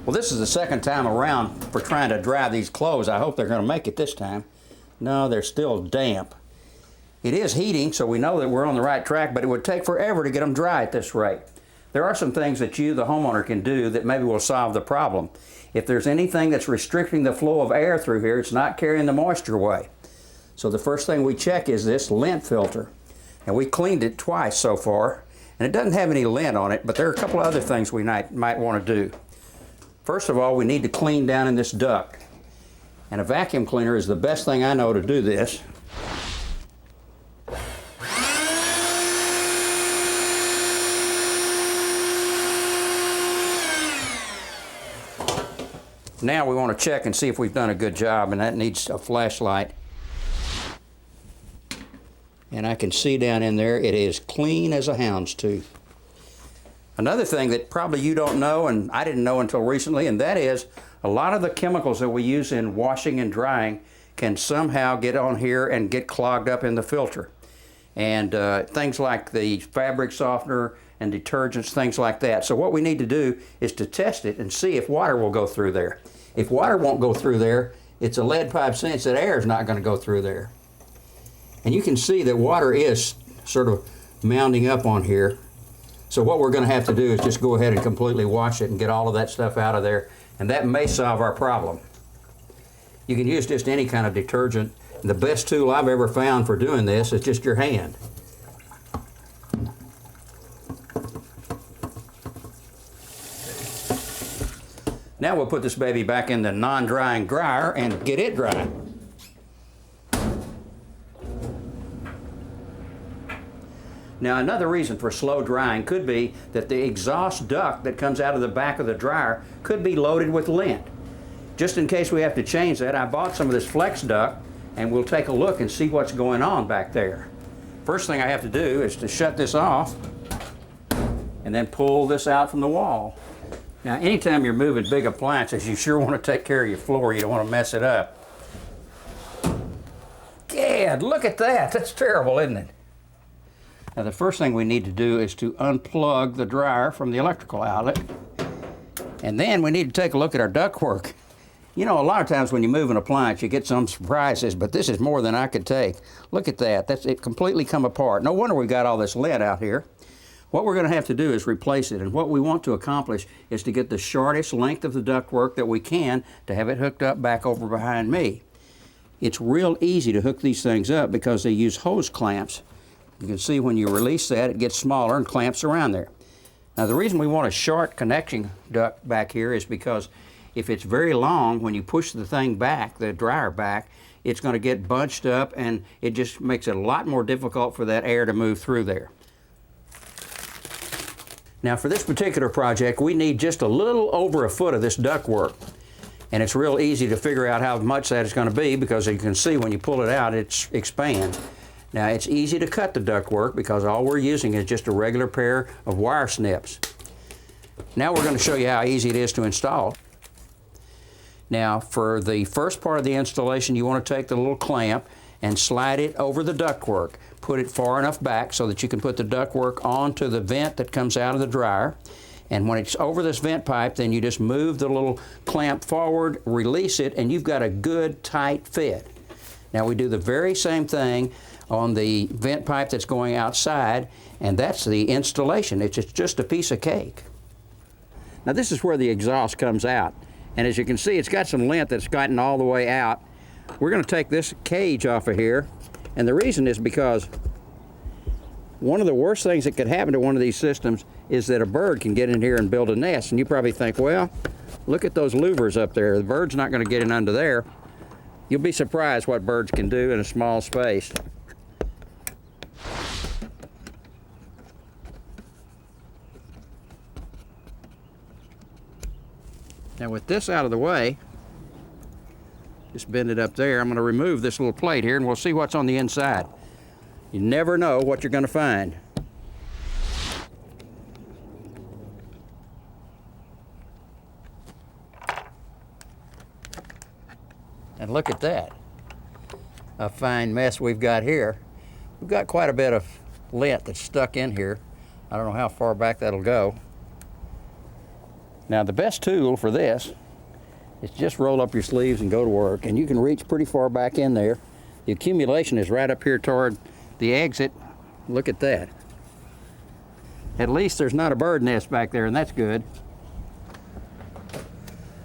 Well, this is the second time around for trying to dry these clothes. I hope they're going to make it this time. No, they're still damp. It is heating, so we know that we're on the right track, but it would take forever to get them dry at this rate. There are some things that you, the homeowner, can do that maybe will solve the problem. If there's anything that's restricting the flow of air through here, it's not carrying the moisture away. So the first thing we check is this lint filter. And we cleaned it twice so far, and it doesn't have any lint on it, but there are a couple of other things we might want to do. First of all, we need to clean down in this duct. And a vacuum cleaner is the best thing I know to do this. Now we want to check and see if we've done a good job, and that needs a flashlight. And I can see down in there, it is clean as a hound's tooth. Another thing that probably you don't know, and I didn't know until recently, and that is a lot of the chemicals that we use in washing and drying can somehow get on here and get clogged up in the filter. And things like the fabric softener and detergents, things like that. So what we need to do is to test it and see if water will go through there. If water won't go through there, it's a lead pipe cinch that air is not going to go through there. And you can see that water is sort of mounding up on here. So what we're going to have to do is just go ahead and completely wash it and get all of that stuff out of there, and that may solve our problem. You can use just any kind of detergent. The best tool I've ever found for doing this is just your hand. Now we'll put this baby back in the non-drying dryer and get it dry. Now another reason for slow drying could be that the exhaust duct that comes out of the back of the dryer could be loaded with lint. Just in case we have to change that, I bought some of this flex duct, and we'll take a look and see what's going on back there. First thing I have to do is to shut this off and then pull this out from the wall. Now anytime you're moving big appliances, you sure want to take care of your floor. You don't want to mess it up. Gad, look at that. That's terrible, isn't it? Now the first thing we need to do is to unplug the dryer from the electrical outlet. And then we need to take a look at our ductwork. You know, a lot of times when you move an appliance, you get some surprises, but this is more than I could take. Look at that. That's it completely come apart. No wonder we got all this lint out here. What we're going to have to do is replace it, and what we want to accomplish is to get the shortest length of the ductwork that we can to have it hooked up back over behind me. It's real easy to hook these things up because they use hose clamps. You can see when you release that, it gets smaller and clamps around there. Now the reason we want a short connection duct back here is because if it's very long, when you push the thing back, the dryer back, it's going to get bunched up, and it just makes it a lot more difficult for that air to move through there. Now for this particular project, we need just a little over a foot of this ductwork. And it's real easy to figure out how much that is going to be because you can see when you pull it out, it expands. Now it's easy to cut the ductwork because all we're using is just a regular pair of wire snips. Now we're going to show you how easy it is to install. Now for the first part of the installation, you want to take the little clamp and slide it over the ductwork. Put it far enough back so that you can put the ductwork onto the vent that comes out of the dryer. And when it's over this vent pipe, then you just move the little clamp forward, release it, and you've got a good tight fit. Now we do the very same thing on the vent pipe that's going outside, and that's the installation. It's just a piece of cake. Now this is where the exhaust comes out. And as you can see, it's got some lint that's gotten all the way out. We're going to take this cage off of here, and the reason is because one of the worst things that could happen to one of these systems is that a bird can get in here and build a nest. And you probably think, well, look at those louvers up there. The bird's not going to get in under there. You'll be surprised what birds can do in a small space. Now with this out of the way, just bend it up there. I'm going to remove this little plate here and we'll see what's on the inside. You never know what you're going to find. And look at that. A fine mess we've got here. We've got quite a bit of lint that's stuck in here. I don't know how far back that'll go. Now the best tool for this is just roll up your sleeves and go to work, and you can reach pretty far back in there. The accumulation is right up here toward the exit. Look at that. At least there's not a bird nest back there, and that's good.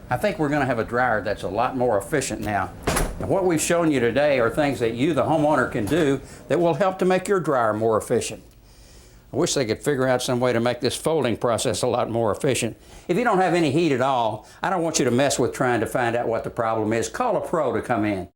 I think we're going to have a dryer that's a lot more efficient now. And what we've shown you today are things that you, the homeowner, can do that will help to make your dryer more efficient. I wish they could figure out some way to make this folding process a lot more efficient. If you don't have any heat at all, I don't want you to mess with trying to find out what the problem is. Call a pro to come in.